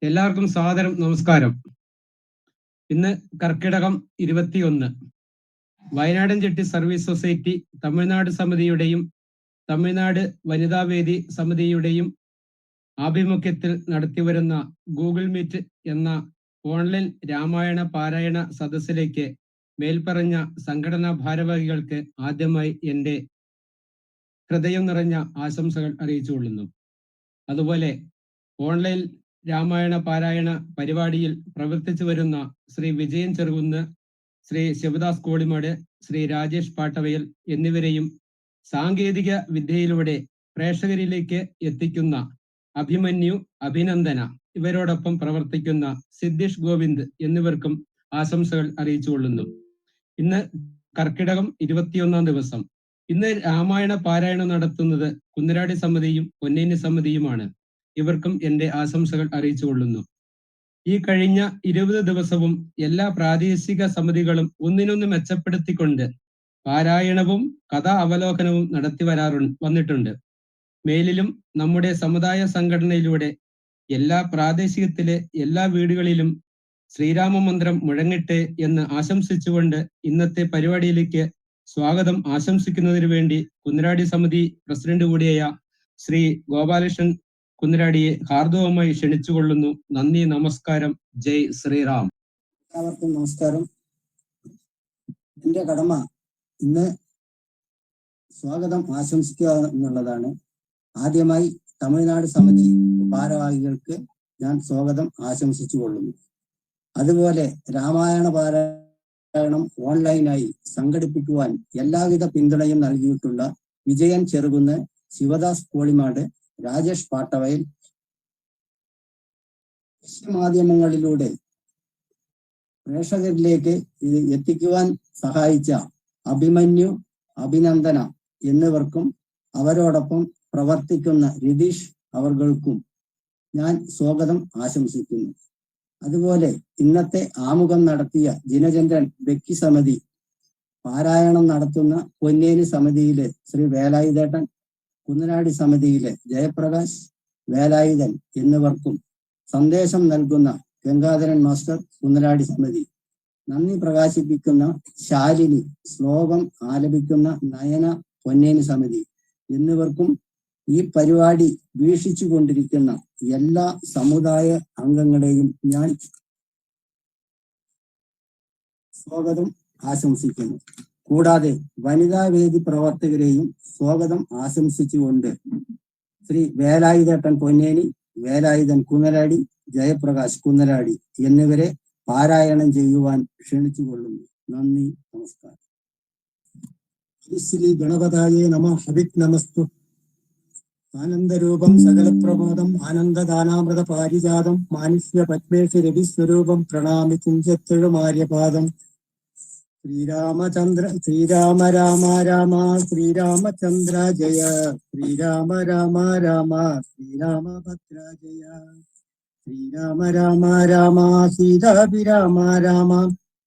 എല്ലാവർക്കും സാദരം നമസ്കാരം. ഇന്ന് കർക്കിടകം 21. വയനാടൻ ചെട്ടി സർവീസ് സൊസൈറ്റി തമിഴ്നാട് സമിതിയുടെയും തമിഴ്നാട് വനിതാവേദി സമിതിയുടെയും ആഭിമുഖ്യത്തിൽ നടത്തിവരുന്ന ഗൂഗിൾ മീറ്റ് എന്ന ഓൺലൈൻ രാമായണ പാരായണ സദസ്സിലേക്ക് മേൽപ്പറഞ്ഞ സംഘടനാ ഭാരവാഹികൾക്ക് ആദ്യമായി എൻ്റെ ഹൃദയം നിറഞ്ഞ ആശംസകൾ അറിയിച്ചുകൊള്ളുന്നു. അതുപോലെ ഓൺലൈൻ രാമായണ പാരായണ പരിപാടിയിൽ പ്രവർത്തിച്ചു വരുന്ന ശ്രീ വിജയൻ ചെറുകുന്ന്, ശ്രീ ശിവദാസ് കോളിമാട്, ശ്രീ രാജേഷ് പാട്ടവയൽ എന്നിവരെയും സാങ്കേതിക വിദ്യയിലൂടെ പ്രേക്ഷകരിലേക്ക് എത്തിക്കുന്ന അഭിമന്യു, അഭിനന്ദന ഇവരോടൊപ്പം പ്രവർത്തിക്കുന്ന സിദ്ധീഷ് ഗോവിന്ദ് എന്നിവർക്കും ആശംസകൾ അറിയിച്ചുകൊള്ളുന്നു. ഇന്ന് കർക്കിടകം 21 ദിവസം. ഇന്ന് രാമായണ പാരായണം നടത്തുന്നത് കുന്നരാടി സമിതിയും പൊന്നേനി സമിതിയുമാണ്. ഇവർക്കും എൻ്റെ ആശംസകൾ അറിയിച്ചുകൊള്ളുന്നു. ഈ കഴിഞ്ഞ 20 ദിവസവും എല്ലാ പ്രാദേശിക സമിതികളും ഒന്നിനൊന്ന് മെച്ചപ്പെടുത്തിക്കൊണ്ട് പാരായണവും കഥാ അവലോകനവും നടത്തി വന്നിട്ടുണ്ട്. മേലിലും നമ്മുടെ സമുദായ സംഘടനയിലൂടെ എല്ലാ പ്രാദേശികത്തിലെ എല്ലാ വീടുകളിലും ശ്രീരാമ മന്ത്രം മുഴങ്ങട്ടെ എന്ന് ആശംസിച്ചുകൊണ്ട് ഇന്നത്തെ പരിപാടിയിലേക്ക് സ്വാഗതം ആശംസിക്കുന്നതിന് വേണ്ടി കുന്നരാടി സമിതി പ്രസിഡന്റ് കൂടിയായ ശ്രീ ഗോപാലകൃഷ്ണൻ കുന്നരാടിയെ ഹാർദവമായി ക്ഷണിച്ചുകൊള്ളുന്നു. നന്ദി, നമസ്കാരം. ജയ് ശ്രീറാം. എല്ലാവർക്കും നമസ്കാരം. എന്റെ കടമ ഇന്ന് സ്വാഗതം ആശംസിക്കുക എന്നുള്ളതാണ്. ആദ്യമായി തമിഴ്നാട് സമിതി ഭാരവാഹികൾക്ക് ഞാൻ സ്വാഗതം ആശംസിച്ചു കൊള്ളുന്നു. അതുപോലെ രാമായണ പാരായണം ഓൺലൈനായി സംഘടിപ്പിക്കുവാൻ എല്ലാവിധ പിന്തുണയും നൽകിയിട്ടുള്ള വിജയൻ ചെറുകുന്ന്, ശിവദാസ് കോളിമാട്, രാജേഷ് പാട്ടവയൽ, മാധ്യമങ്ങളിലൂടെ പ്രേക്ഷകരിലേക്ക് ഇത് എത്തിക്കുവാൻ സഹായിച്ച അഭിമന്യു, അഭിനന്ദന എന്നിവർക്കും അവരോടൊപ്പം പ്രവർത്തിക്കുന്ന രതീഷ് അവർക്കും ഞാൻ സ്വാഗതം ആശംസിക്കുന്നു. അതുപോലെ ഇന്നത്തെ ആമുഖം നടത്തിയ ദിനചന്ദ്രൻ വ്യക്തി സമിതി, പാരായണം നടത്തുന്ന പൊന്നേനി സമിതിയിലെ ശ്രീ വേലായുധേട്ടൻ, കുന്നരാടി സമിതിയിലെ ജയപ്രകാശ്, വേലായുധൻ എന്നിവർക്കും സന്ദേശം നൽകുന്ന ഗംഗാധരൻ മാസ്റ്റർ, കുന്നരാടി സമിതി, നന്ദി പ്രകാശിപ്പിക്കുന്ന ശാലിനി, ശ്ലോകം ആലപിക്കുന്ന നയന, പൊന്നേനി സമിതി എന്നിവർക്കും ഈ പരിപാടി വീക്ഷിച്ചു കൊണ്ടിരിക്കുന്ന എല്ലാ സമുദായ അംഗങ്ങളെയും ഞാൻ സ്വാഗതം ആശംസിക്കുന്നു. കൂടാതെ വനിതാവേദി പ്രവർത്തകരെയും സ്വാഗതം ആശംസിച്ചുകൊണ്ട് ശ്രീ വേലായുധേട്ടൻ പൊന്നേനി, വേലായുധൻ കുന്നരാടി, ജയപ്രകാശ് കുന്നരാടി എന്നിവരെ പാരായണം ചെയ്യുവാൻ ക്ഷണിച്ചുകൊള്ളുന്നു. നന്ദി, നമസ്കാരം. ശ്രീ ഗണപതായേ നമഃ. ഹവിക് നമസ്തു. ആനന്ദരൂപം സകലപ്രമോദം ആനന്ദദാനാമൃത പാരിജാതം മാനുഷ്യ പത്മേഷ രവിസ്വരൂപം പ്രണാമി കുഞ്ചത്തെഴുമാര്യപാദം. ശ്രീരാമചന്ദ്ര ശ്രീരാമ രാമ രാമ ശ്രീരാമചന്ദ്ര ജയ, ശ്രീരാമ രാമ രാമ ശ്രീരാമഭദ്ര ജയ, ശ്രീരാമ രാമ രാമ സീതാഭിരാമ രാമ,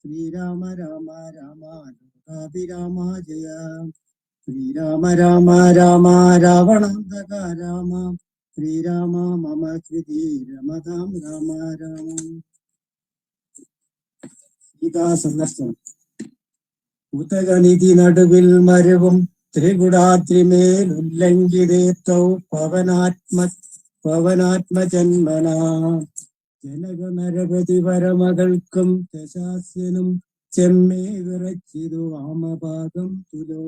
ശ്രീരാമ രാമ രാമ ലോകാഭിരാമ ജയ, ശ്രീരാമ രാമ രാമ രാവണാന്തക രാമ, ശ്രീരാമ മമ കൃതി രമതാം രാമ രാമ. സീതാ സന്ദർശനം. ഉതകനിധി നടുവിൽ മരുവും ത്രികുടാത്രിമേൽ ഉല്ലംഘിതേത്തൗ പവനാത്മജന്മന, ജനക നരപതി പരമകൾക്കും ദശാസ്യനും ചെമ്മേ വിറച്ചിതു വാമഭാഗം തുലോ,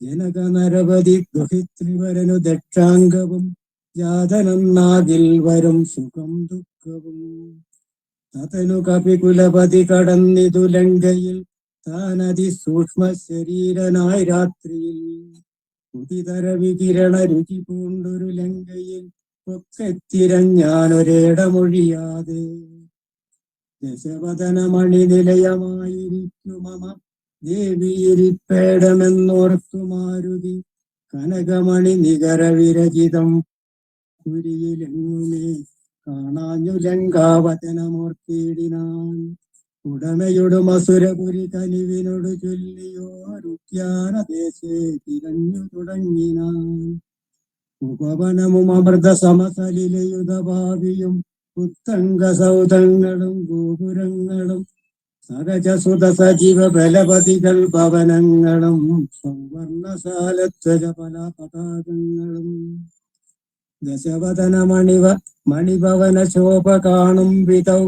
ജനക നരപതി ഗൃഹിത്രിവരനു ദക്ഷാംഗവും ജാതനന്നാകിൽ വരും സുഖം ദുഃഖവും, തതനു കപികുലപതി കടന്നിതു ലങ്കയിൽ താനതി സൂക്ഷ്മ ശരീരനായി രാത്രിയിൽ, ഉദിതര വികിരണ രുചി പൂണ്ടൊരു ലങ്കയിൽ ഒക്കെത്തിരഞ്ഞാനൊരേടമൊഴിയാതെ, ദശവദനമണി നിലയമായിരിക്കും മമ ദേവിയിരിപ്പേടമെന്നോർത്തു മാരുതി, കനകമണി നികര വിരചിതം പുരിയിലെങ്ങുമേ കാണാഞ്ഞു ലങ്കാവചനമോർത്തിയിടിനാൻ, ഉടമയൊടും അസുരപുരി കനിവിനോട് ചൊല്ലിയോരുദ്യാനദേശേ തിരഞ്ഞു തുടങ്ങിനാൻ, ഉപവനവും അമൃത സമസലിലയുധഭാവിയും ഉത്തംഗ സൗധങ്ങളും ഗോപുരങ്ങളും സഹജസുത സജീവ ബലപതികൾ ഭവനങ്ങളും സൗവർണശാലധ്വജ പല പതാകങ്ങളും ദശവദന മണിഭവന ശോഭ കാണും വിധൗ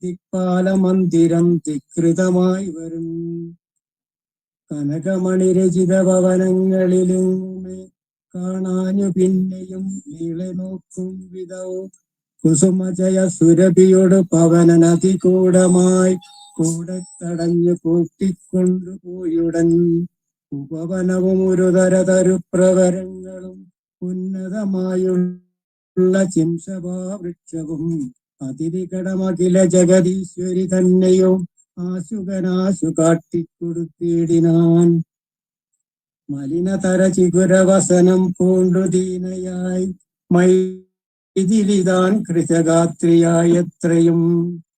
ദിക്പാല മന്ദിരം ധികൃതമായി വരും കനകമണിരചിത ഭവനങ്ങളിലുമേ കാണാനു പിന്നെയും നീളെ നോക്കും വിധൗ കുസുമജയ സുരഭിയോട് പവനനതികൂടമായി കൂടെ തടഞ്ഞു കൂട്ടിക്കൊണ്ടുപോയുടൻ ഉപവനവും ഒരു തരുപ്രവരങ്ങളും ഉന്നതമായുള്ള ചിംസഭാവൃക്ഷവും അതിരികടമഖില ജഗദീശ്വരി തന്നെയോ ആശുകനാശു കാട്ടിക്കൊടുത്തിടിനാൻ മലിനതര ചിഗുരവസനം പൂണ്ടു ദീനയായി മൈതിലിതാൻ കൃശഗാത്രിയായത്രയും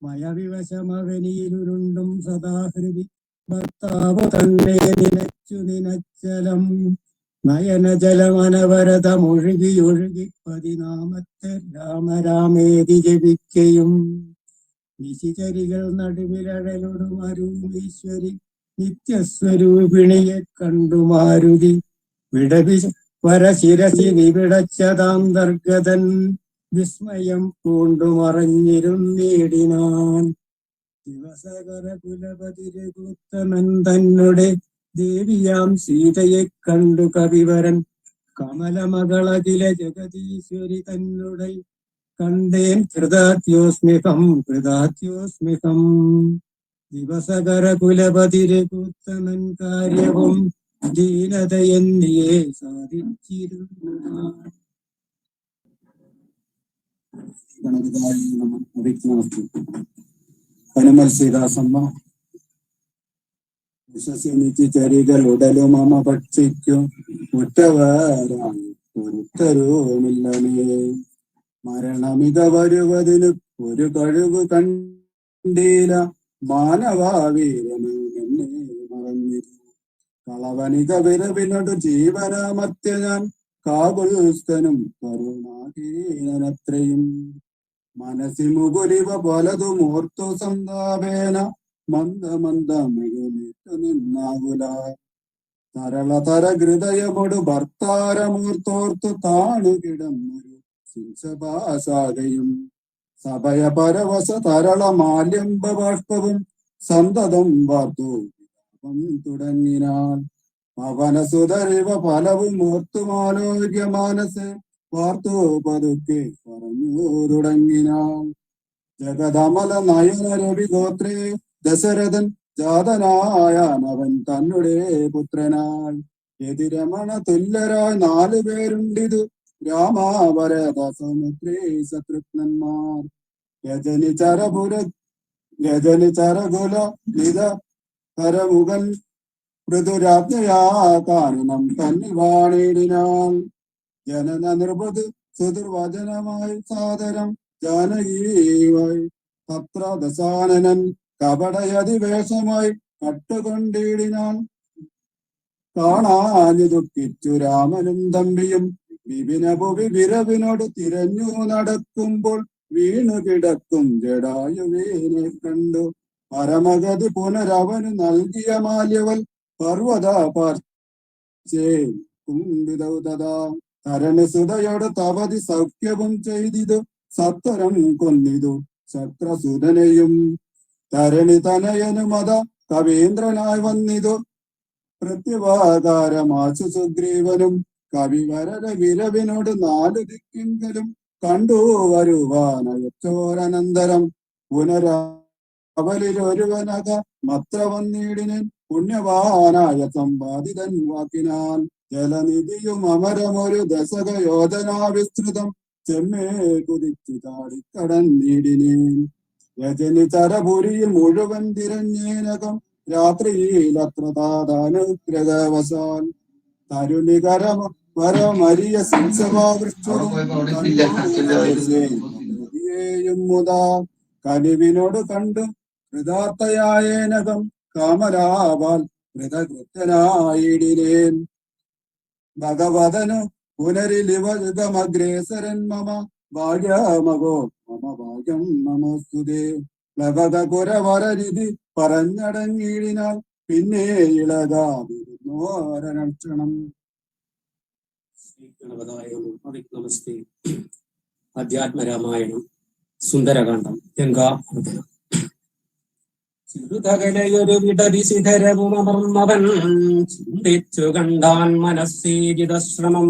മയവിവശമവനിയിലുരുണ്ടും സദാഹൃതി ഭർത്താവു തന്നെ നിനച്ചലം നയനജലമനവരതമൊഴുകി പതിനാമത്തെ രാമരാമേതി ജപിക്കയും നിശിചരികൾ നടുവിലഴലൊടും അരുണീശ്വരി നിത്യസ്വരൂപിണിയെ കണ്ടു മാരുതി വിടവി വരശിരസി നിവിടച്ചതാന്തർഗതൻ വിസ്മയം പൂണ്ടു മറഞ്ഞിരുന്നിടിനാൻ ദിവസകര കുലപതിരകുത്തമൻ തന്നെ ദേവിയാം സീതയെ കണ്ടു കവിവരൻ കമലമകളകില ജഗദീശ്വരി തന്നെ കണ്ടേൻ കൃതാത്യോസ്മികം ദിവസകര കുലപതിരകുത്തമൻ കാര്യവും ദീനതയെന്നിയെ സാധിച്ചിരുന്നു. ഹനുമൽ സീതാസമ്മ വിശ്വസിനിച്ച് ചരികൾ ഉടലും മമ ഭക്ഷിക്കും മുറ്റവരായി ഒരുത്തരുമില്ലമേ മരണമിത വരുവതിന് ഒരു കഴിവ് കണ്ടീല മാനവാവീരന് എന്നെ മറന്നിരുന്നു കളവനിക വിരവിനോട് ജീവനാമർത്യ ഞാൻ കാകുൽസ്ഥനും കരുണാഹീനത്രയും മനസ്സി മുകുലിവ പലതും ഓർത്തു സന്താപേന മന്ദമന്ദമിഴുന്നിട്ടു നിന്നാകുല തരളതര ഹൃദയമോട് ഭർത്താരമൂർത്തോർത്തു താണു കിടന്നൊരു സിംസഭാസാകയും സഭയ പരവശ തരള മാല്യംബ ബാഷ്പവും സന്തതം വാർത്തു തുടങ്ങിനാൾ പവനസുതരിവ ഫലവും ഓർത്തുമാലോക്യ മാനസെ വാർത്തു പതുക്കെ പറഞ്ഞു തുടങ്ങിനാൾ ജഗദമല നയന രവി ഗോത്രേ ദശരഥൻ ജാതനായാനവൻ തന്നെ പുത്രനായി എതിരമണ തുല്യരായി 4 പേരുണ്ടിതു രാമാവരത സമുദ്രേ ശത്രുഘ്നന്മാർ രജനി ചരകുല നിത കരമുഖൻ പൃഥുരാജ്ഞയാ കാനനം തന്നിൽ വാണിടിനാൾ ജനന നിർബത് സുദുർവചനമായി സാദരം ജാനകീവായി തത്ര ദശാനനൻ കപടയതിവേഷമായി കട്ടുകൊണ്ടിടിനാൾ കാണാഞ്ഞു ദുഃഖിച്ചു രാമനും തമ്പിയും വിപിനഭുവി വിരവിനോട് തിരഞ്ഞു നടക്കുമ്പോൾ വീണു കിടക്കും ജടായുവിനെ കണ്ടു പരമഗതി പുനരവന് നൽകിയ മാല്യവൽ പർവ്വത പാർശ്വേതൗതഥാ തരണസുതയോട് തപതി സൗഖ്യവും ചെയ്തിതു സത്വരം കൊന്നിതു ശക്രസുതനെയും തരണി തനയനുമത കവീന്ദ്രനായി വന്നിതു പ്രത്യുപകാരമാശു സുഗ്രീവനും കവിവരര വിരവിനോട് 4 ദിക്കിങ്കലും കണ്ടു വരുവാനയച്ചോരനന്തരം പുനരവലിലൊരുവനക മത്ര വന്നിടിനൻ പുണ്യവാനായ സമ്പാദിതൻ വാക്കിനാൽ ജലനിധിയും അമരമൊരു ദശക യോജനാ വിസ്തൃതം ചെമ്മേ കുതിച്ചു ചാടിക്കടന്നിടിനേൻ രജനി ചരപുരിയിൽ മുഴുവൻ തിരഞ്ഞേനകം രാത്രിയിൽ അത്ര താതാനുഗ്രഹവശാൽ തരുണികരം വരമരിയ സിംസഭാവൃക്ഷവും മുതാ കനിവിനോട് കണ്ടു കൃതാർത്ഥയായേനകം കാമരാവാൽ കൃതകൃത്യനായിടിനേൻ ഭഗവതനു പുനരിലിവ യുഗമഗ്രേസരൻ മമ ഭാഗ്യമകോ മമ ഭാഗ്യം നമസ്തുതേ. പ്ലവക കുരവരരിതി പറഞ്ഞടങ്ങിയിടിനാൽ പിന്നെ ഇളകാതിരുന്നോരക്ഷണം. നമസ്തേ. അധ്യാത്മരാമായണം സുന്ദരകാന്ഡം ഗംഗാപൂജനം. ചെറുതകലയൊരു വിടവിശിഖരവുമർന്നവൻ ചിന്തിച്ചു കണ്ടാൻ മനസ്സേജിതശ്രമം.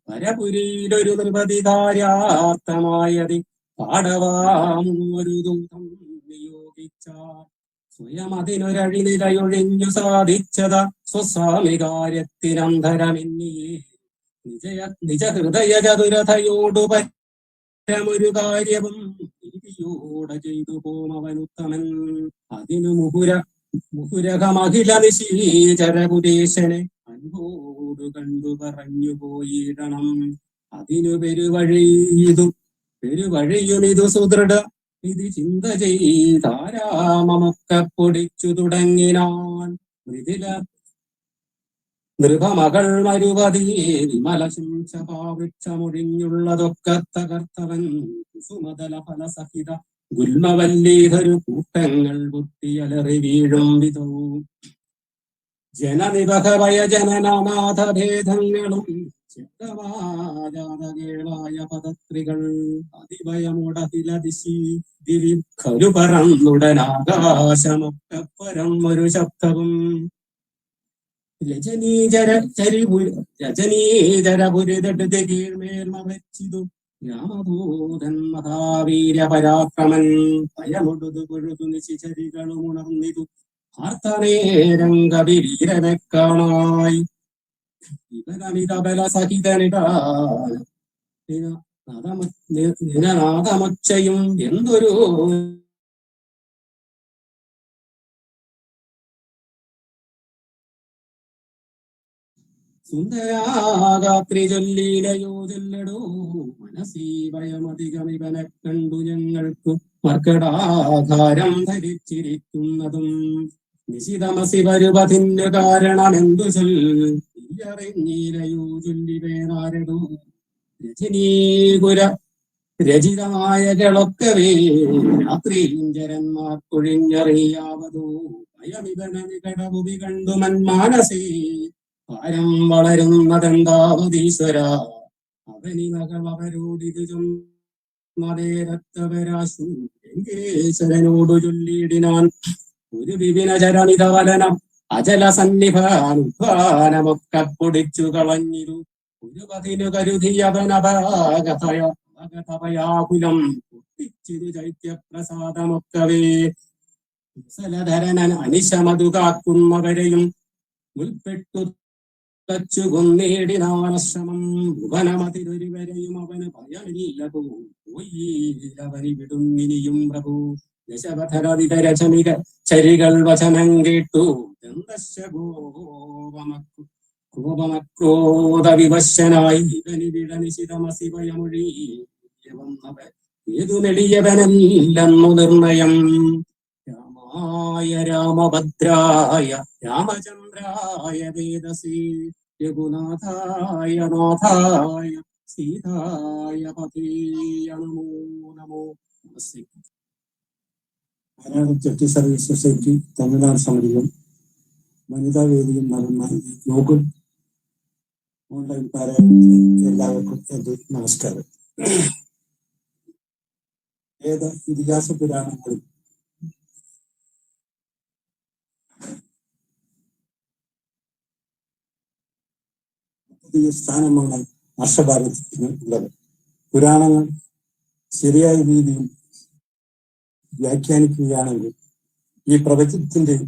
പരപുരിയിലൊരു നിർവധികാര്യാർത്ഥമായതി പാടവാമൊരു ദൂതം നിയോഗിച്ചാൽ സ്വയം അതിനൊരഴിനിരയൊഴിഞ്ഞു സാധിച്ചത സ്വസ്വാമികാര്യത്തിനന്തരമെന്നിയേ. നിജ ഹൃദയ ചതുരതയോടു പരമൊരു കാര്യവും നീതിയോടെ ചെയ്തു പോമവനുത്തമൻ. അതിനു മുഹുരകമഖില നിശീചരപുദേശനെ അൻപോടു കണ്ടു പറഞ്ഞു പോയിടണം. അതിനു പെരുവഴിയുമിതു സുദൃഢ ഇത് ചിന്ത ചെയ്താരാമമൊക്കെ പൊടിച്ചു തുടങ്ങിനാൻ. നൃപമകൾ മരുവതി വിമല ശുംശപാവൃക്ഷമൊഴിഞ്ഞുള്ളതൊക്കെ തകർത്തവൻ. കുസുമതല ഫലസഹിത ഗുൽമവല്ലീധരു കൂട്ടങ്ങൾ പൊട്ടിയലറി വീഴും വിധവും. ജനനിബഹവയ ജനനാനാഥഭേദങ്ങളും ചെണ്ടവാജാതകേളായ പദത്രികൾ അതിഭയമുടഹിലദിശി ദിവിഖരു പറന്നുടനാകാശമൊക്കെ പരം ഒരു ശബ്ദവും. രജനീചരപുരിതടുത്ത് കീഴ്മേൽമവച്ചിതു രാമദൂതൻ മഹാവീര പരാക്രമൻ. ഭയമൊടുതു പൊഴുതു നിശിചരികളും ഉണർന്നിതു ആർത്തനേരം കവിവീരനെ കാണായി. ഇവനമിതബല സഹിതനിടാനമൊച്ചയും എന്തൊരു സുന്ദരാഗാത്രി ചൊല്ലിലയോ ചൊല്ലടോ. മനസ്സീ ഭയമധികമിവനെ കണ്ടു ഞങ്ങൾക്കു മർക്കടാധാരം ധരിച്ചിരിക്കുന്നതും. നിശിതമസി വരുവതിന് കാരണമെന്തു ചൊല്ലറിഞ്ഞീലയോ ചൊല്ലിവേനാരടോ. രജനീകുര രചിതമായ കളൊക്കവേ രാത്രിഞ്ചരന്മാർ കൊഴിഞ്ഞറിയാവതോ. ഭയമിവന നികടഭുവി കണ്ടു മന്മാനസേ ഭാരം വളരുന്നതെന്താവതീശ്വര. അവനിമകൾ അവരോടിതു ചൊന്നതേരത്തവരാശു ലങ്കേശ്വരനോടു ചൊല്ലിയിടിനാൻ. ഒരു വിപിനചരണിതവലനം അചല സന്നിഭാനുഭാനമൊക്കെ പൊടിച്ചു കളഞ്ഞിരു. ഒരു പതിനു കരുതിയവനപകതപയാകുലം പൊട്ടിച്ചിരു ചൈത്യപ്രസാദമൊക്കവേ. കുശലധരനൻ അനിശമതു കാക്കുന്നവരെയും ഉൾപ്പെട്ടു തച്ചു കൊന്നേടിനാശ്രമം. ഭുവനമതിരൊരുവരെയും അവന് ഭയമില്ല പോയില്ലവനി വിടുന്നിനിയും പ്രഭു. ദശവധരവിതരചമിക ചരികൾ വചനം കേട്ടു കോപമക്രോധവിവശനായി ഇവനി വിടനിശിതമസി ഭയമൊഴി വന്നവൻ ഏതു നെളിയവനല്ലെന്നു നിർണയം. രാമായ രാമഭദ്രായ രാമചന്ദ്രായ വേദസി രഘുനാഥായ നാഥായ സീതായ പതേയ നമോ നമോ. നമസ്തേ. വയനാട് ചെട്ടി സർവീസ് സൊസൈറ്റി തമിഴ്നാട് സമിതിയും വനിതാ വേദിയും നടന്ന ഗൂഗിൾ ഓൺലൈൻ പാരായണത്തിന് എല്ലാവർക്കും എന്റെ നമസ്കാരം. വേദ ഇതിഹാസ പുരാണങ്ങളിൽ പുതിയ സ്ഥാനമാണ് ഹർഷഭാരതത്തിന് ഉള്ളത്. പുരാണങ്ങൾ ശരിയായ രീതിയിൽ വ്യാഖ്യാനിക്കുകയാണെങ്കിൽ ഈ പ്രപഞ്ചത്തിന്റെ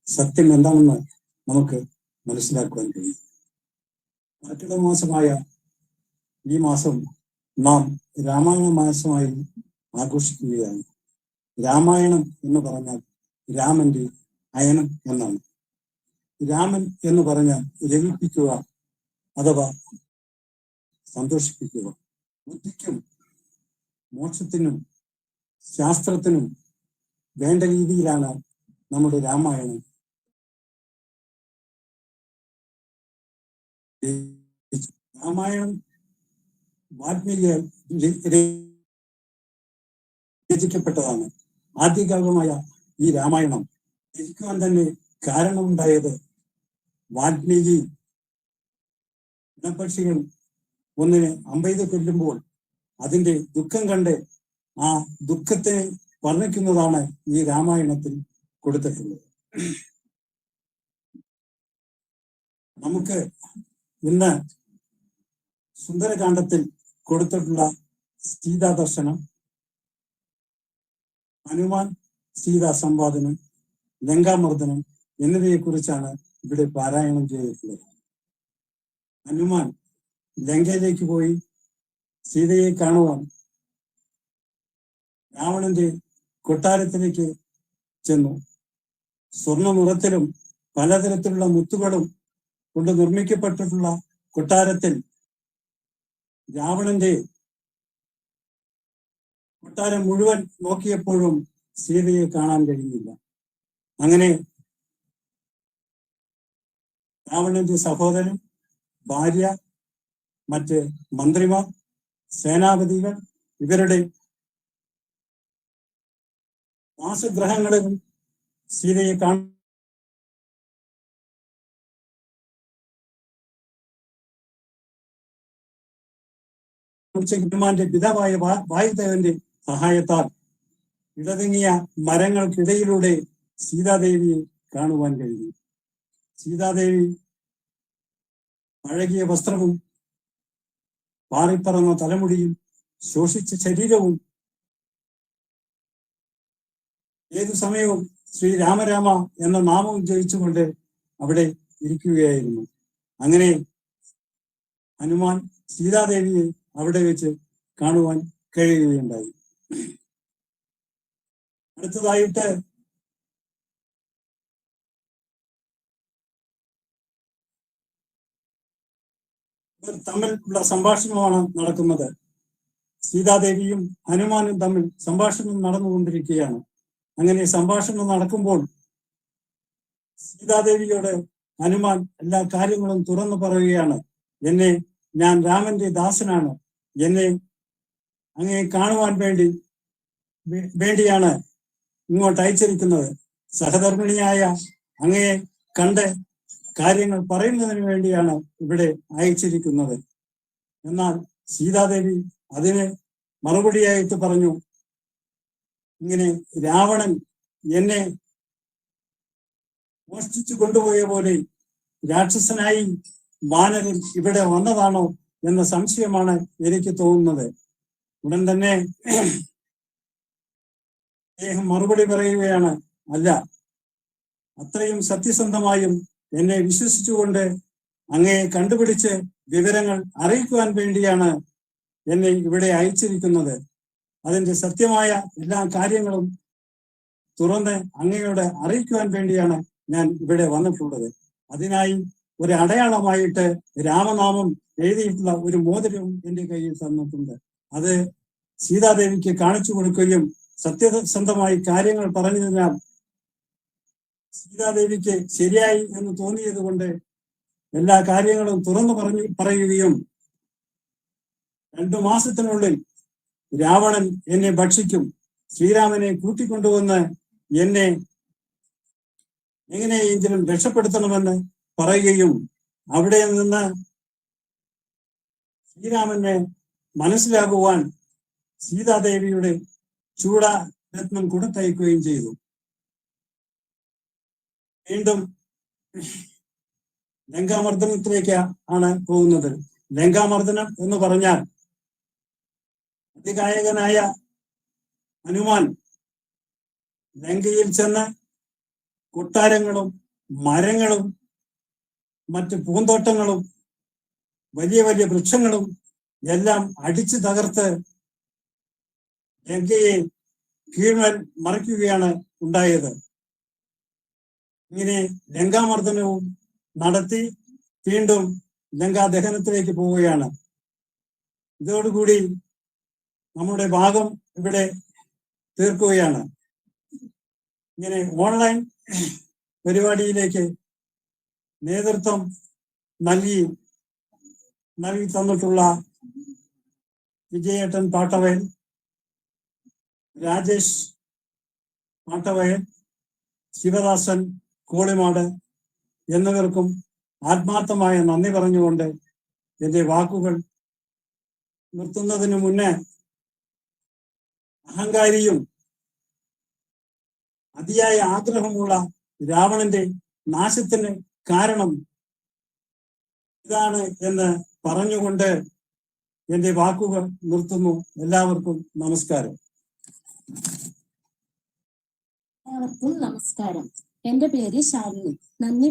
സത്യം എന്താണെന്ന് നമുക്ക് മനസ്സിലാക്കുവാൻ കഴിയും. കർക്കിടക മാസമായ ഈ മാസം നാം രാമായണ മാസമായി ആഘോഷിക്കുകയാണ്. രാമായണം എന്ന് പറഞ്ഞാൽ രാമന്റെ അയനം എന്നാണ്. രാമൻ എന്ന് പറഞ്ഞാൽ രമിപ്പിക്കുക അഥവാ സന്തോഷിപ്പിക്കുക. ബുദ്ധിക്കും മോക്ഷത്തിനും ശാസ്ത്രത്തിനും വേണ്ട രീതിയിലാണ് നമ്മുടെ രാമായണം രാമായണം വാൽമീകി രചിക്കപ്പെട്ടതാണ്. ആദ്യകാലമായ ഈ രാമായണം രചിക്കുവാൻ തന്നെ കാരണമുണ്ടായത് വാൽമീകി ഇണപക്ഷികൾ ഒന്നിനെ അമ്പെയ്ത് കൊല്ലുമ്പോൾ അതിന്റെ ദുഃഖം കണ്ട് ആ ദുഃഖത്തെ വർണ്ണിക്കുന്നതാണ് ഈ രാമായണത്തിൽ കൊടുത്തിട്ടുള്ളത്. നമുക്ക് ഇന്ന് സുന്ദരകാന്ഡത്തിൽ കൊടുത്തിട്ടുള്ള സീതാ ദർശനം, ഹനുമാൻ സീതാ സംവാദനം, ലങ്കാമർദ്ദനം എന്നിവയെ കുറിച്ചാണ് ഇവിടെ പാരായണം ചെയ്തിട്ടുള്ളത്. ഹനുമാൻ ലങ്കയിലേക്ക് പോയി സീതയെ കാണുവാൻ രാവണന്റെ കൊട്ടാരത്തിലേക്ക് ചെന്നു. സ്വർണ്ണ നിറത്തിലും പലതരത്തിലുള്ള മുത്തുകളും കൊണ്ട് നിർമ്മിക്കപ്പെട്ടിട്ടുള്ള കൊട്ടാരത്തിൽ രാവണന്റെ കൊട്ടാരം മുഴുവൻ നോക്കിയപ്പോഴും സീതയെ കാണാൻ കഴിഞ്ഞില്ല. അങ്ങനെ രാവണന്റെ സഹോദരൻ, ഭാര്യ, മറ്റ് മന്ത്രിമാർ, സേനാപതികൾ ഇവരുടെ വാസഗ്രഹങ്ങളിലും സീതയെ കാണാൻ ഹനുമാന്റെ പിതാവായ വായുദേവന്റെ സഹായത്താൽ ഇടതിങ്ങിയ മരങ്ങൾക്കിടയിലൂടെ സീതാദേവിയെ കാണുവാൻ കഴിഞ്ഞു. സീതാദേവി പഴകിയ വസ്ത്രവും പാറിപ്പറന്ന തലമുടിയും ശോഷിച്ച ശരീരവും ഏതു സമയവും ശ്രീരാമരാമ എന്ന നാമം ജപിച്ചുകൊണ്ട് അവിടെ ഇരിക്കുകയായിരുന്നു. അങ്ങനെ ഹനുമാൻ സീതാദേവിയെ അവിടെ വെച്ച് കാണുവാൻ കഴിയുകയുണ്ടായി. അടുത്തതായിട്ട് ഇവർ തമ്മിലുള്ള സംഭാഷണമാണ് നടക്കുന്നത്. സീതാദേവിയും ഹനുമാനും തമ്മിൽ സംഭാഷണം നടന്നുകൊണ്ടിരിക്കുകയാണ്. അങ്ങനെ സംഭാഷണം നടക്കുമ്പോൾ സീതാദേവിയോട് ഹനുമാൻ എല്ലാ കാര്യങ്ങളും തുറന്നു പറയുകയാണ്. ഞാൻ രാമന്റെ ദാസനാണ്. എന്നെ അങ്ങയെ കാണുവാൻ വേണ്ടിയാണ് ഇങ്ങോട്ട് അയച്ചിരിക്കുന്നത്. സഹധർമ്മിണിയായ അങ്ങയെ കണ്ട് കാര്യങ്ങൾ പറയുന്നതിന് വേണ്ടിയാണ് ഇവിടെ അയച്ചിരിക്കുന്നത്. എന്നാൽ സീതാദേവി അതിന് മറുപടിയായിട്ട് പറഞ്ഞു, ഇങ്ങനെ രാവണൻ എന്നെ മോഷ്ടിച്ചു കൊണ്ടുപോയ പോലെ രാക്ഷസനായി വാനരൻ ഇവിടെ വന്നതാണോ എന്ന സംശയമാണ് എനിക്ക് തോന്നുന്നത്. ഉടൻ തന്നെ അദ്ദേഹം മറുപടി പറയുകയാണ്, അല്ല, അത്രയും സത്യസന്ധമായും എന്നെ വിശ്വസിച്ചുകൊണ്ട് അങ്ങയെ കണ്ടുപിടിച്ച് വിവരങ്ങൾ അറിയിക്കുവാൻ വേണ്ടിയാണ് എന്നെ ഇവിടെ അയച്ചിരിക്കുന്നത്. അതിന്റെ സത്യമായ എല്ലാ കാര്യങ്ങളും തുറന്ന് അങ്ങയോട് അറിയിക്കുവാൻ വേണ്ടിയാണ് ഞാൻ ഇവിടെ വന്നിട്ടുള്ളത്. അതിനായി ഒരു അടയാളമായിട്ട് രാമനാമം എഴുതിയിട്ടുള്ള ഒരു മോതിരവും എന്റെ കയ്യിൽ തന്നിട്ടുണ്ട്. അത് സീതാദേവിക്ക് കാണിച്ചു കൊടുക്കുകയും സത്യസന്ധമായി കാര്യങ്ങൾ പറഞ്ഞതിനാൽ സീതാദേവിക്ക് ശരിയായി എന്ന് തോന്നിയത് കൊണ്ട് എല്ലാ കാര്യങ്ങളും തുറന്നു പറയുകയും 2 മാസത്തിനുള്ളിൽ രാവണൻ എന്നെ ഭക്ഷിക്കും, ശ്രീരാമനെ കൂട്ടിക്കൊണ്ടുവന്ന് എന്നെ എങ്ങനെയെങ്കിലും രക്ഷപ്പെടുത്തണമെന്ന് പറയുകയും അവിടെ നിന്ന് ശ്രീരാമനെ മനസ്സിലാകുവാൻ സീതാദേവിയുടെ ചൂടാരത്നം കൊടുത്തയക്കുകയും ചെയ്തു. വീണ്ടും ലങ്കാമർദ്ദനത്തിലേക്ക് ആണ് പോകുന്നത്. ലങ്കാമർദ്ദനം എന്ന് പറഞ്ഞാൽ അതികായകനായ ഹനുമാൻ ലങ്കയിൽ ചെന്ന് കൊട്ടാരങ്ങളും മരങ്ങളും മറ്റ് പൂന്തോട്ടങ്ങളും വലിയ വലിയ വൃക്ഷങ്ങളും എല്ലാം അടിച്ചു തകർത്ത് ലങ്കയെ കീഴ്മേൽ മറിക്കുകയാണ് ഉണ്ടായത്. ഇങ്ങനെ ലങ്കാമർദ്ദനവും നടത്തി വീണ്ടും ലങ്കാദഹനത്തിലേക്ക് പോവുകയാണ്. ഇതോടുകൂടി നമ്മുടെ ഭാഗം ഇവിടെ തീർക്കുകയാണ്. ഇങ്ങനെ ഓൺലൈൻ പരിപാടിയിലേക്ക് നേതൃത്വം നൽകി തന്നിട്ടുള്ള വിജയേട്ടൻ പാട്ടവൻ, രാജേഷ് മാട്ടവയൽ, ശിവദാസൻ കോളിമാട് എന്നിവർക്കും ആത്മാർത്ഥമായ നന്ദി പറഞ്ഞുകൊണ്ട് എന്റെ വാക്കുകൾ നിർത്തുന്നതിന് മുന്നേ അഹങ്കാരിയും അതിയായ ആഗ്രഹമുള്ള രാവണന്റെ നാശത്തിന് കാരണം ഇതാണ് എന്ന് പറഞ്ഞുകൊണ്ട് എന്റെ വാക്കുകൾ നിർത്തുന്നു. എല്ലാവർക്കും നമസ്കാരം. എല്ലാവർക്കും നമസ്കാരം. എന്റെ പേര് ശാലിനി. നന്ദി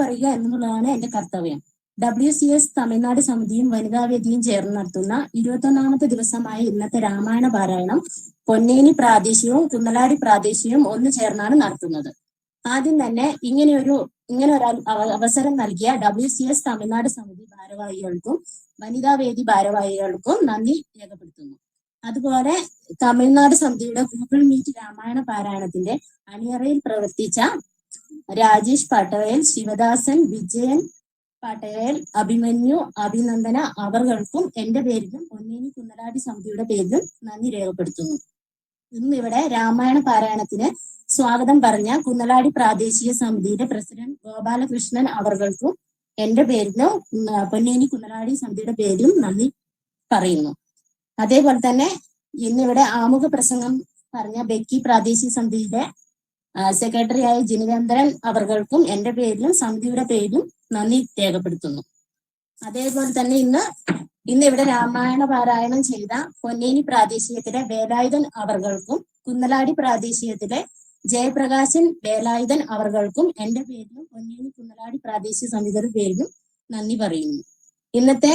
പറയുക എന്നുള്ളതാണ് എന്റെ കർത്തവ്യം. WCS തമിഴ്നാട് സമിതിയും വനിതാവേദിയും ചേർന്ന് നടത്തുന്ന 21ാമത്തെ ദിവസമായ ഇന്നത്തെ രാമായണ പാരായണം പൊന്നേനി പ്രാദേശികവും കുന്നലാടി പ്രാദേശികവും ഒന്ന് ചേർന്നാണ് നടത്തുന്നത്. ആദ്യം തന്നെ ഇങ്ങനെ ഒരു അവസരം നൽകിയ WCS തമിഴ്നാട് സമിതി ഭാരവാഹികൾക്കും വനിതാവേദി ഭാരവാഹികൾക്കും നന്ദി രേഖപ്പെടുത്തുന്നു. അതുപോലെ തമിഴ്നാട് സമിതിയുടെ ഗൂഗിൾ മീറ്റ് രാമായണ പാരായണത്തിന്റെ അണിയറയിൽ പ്രവർത്തിച്ച രാജേഷ് പാട്ടവയൽ, ശിവദാസൻ, വിജയൻ പാട്ടവയൽ, അഭിമന്യു, അഭിനന്ദന അവർകൾക്കും എന്റെ പേരിലും പൊന്നേനി കുന്നലാടി സമിതിയുടെ പേരിലും നന്ദി രേഖപ്പെടുത്തുന്നു. ഇന്നിവിടെ രാമായണ പാരായണത്തിന് സ്വാഗതം പറഞ്ഞ കുന്നലാടി പ്രാദേശിക സമിതിയുടെ പ്രസിഡന്റ് ഗോപാലകൃഷ്ണൻ അവർകൾക്കും എന്റെ പേരിലും പൊന്നേനി കുന്നലാടി സമിതിയുടെ പേരിലും നന്ദി പറയുന്നു. അതേപോലെ തന്നെ ഇന്നിവിടെ ആമുഖ പ്രസംഗം പറഞ്ഞ ബെക്കി പ്രാദേശിക സമിതിയുടെ സെക്രട്ടറിയായ ജിനേന്ദ്രൻ അവർകൾക്കും എന്റെ പേരിലും സമിതിയുടെ പേരിലും നന്ദി രേഖപ്പെടുത്തുന്നു. അതേപോലെ തന്നെ ഇന്ന് ഇവിടെ രാമായണ പാരായണം ചെയ്ത പൊന്നേനി പ്രാദേശികത്തിലെ വേലായുധൻ അവർകൾക്കും കുന്നലാടി പ്രാദേശികത്തിലെ ജയപ്രകാശൻ വേലായുധൻ അവർകൾക്കും എന്റെ പേരിലും പൊന്നേനി കുന്നലാടി പ്രാദേശിക സമിതിയുടെ പേരിലും നന്ദി പറയുന്നു. ഇന്നത്തെ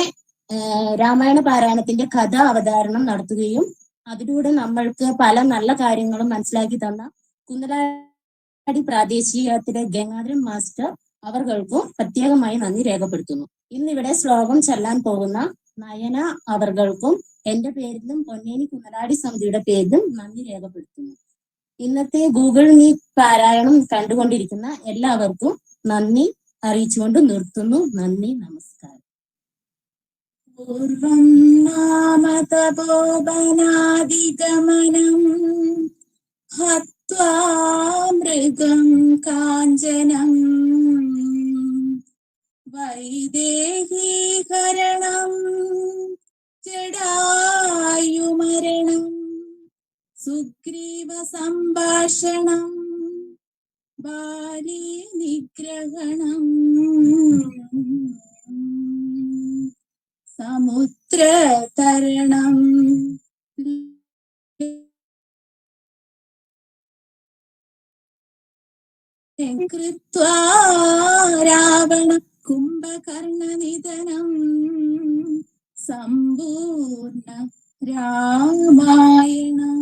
രാമായണ പാരായണത്തിന്റെ കഥ അവതാരണം നടത്തുകയും അതിലൂടെ നമ്മൾക്ക് പല നല്ല കാര്യങ്ങളും മനസ്സിലാക്കി തന്ന കുന്നലാടി പ്രാദേശികത്തിലെ ഗംഗാധരൻ മാസ്റ്റർ അവർകൾക്കും പ്രത്യേകമായി നന്ദി രേഖപ്പെടുത്തുന്നു. ഇന്നിവിടെ ശ്ലോകം ചൊല്ലാൻ പോകുന്ന നയന അവർകൾക്കും എന്റെ പേരിലും പൊന്നേനി കുന്നലാടി സമിതിയുടെ പേരിലും നന്ദി രേഖപ്പെടുത്തുന്നു. ഇന്നത്തെ ഗൂഗിൾ മീറ്റ് പാരായണം കണ്ടുകൊണ്ടിരിക്കുന്ന എല്ലാവർക്കും നന്ദി അറിയിച്ചുകൊണ്ട് നിർത്തുന്നു. നന്ദി, നമസ്കാരം. പൂർവം നാമതപോവനാദിഗമനം ഹത്വാ മൃഗം കാഞ്ചനം വൈദേഹീകരണം ജടായുമരണം സുഗ്രീവ സംഭാഷണം ബാലി നിഗ്രഹണം സമുദ്രതരണം കൃത്വാ രാവണ കുംഭകർണനിധനം സമ്പൂർണ്ണ രാമായണം.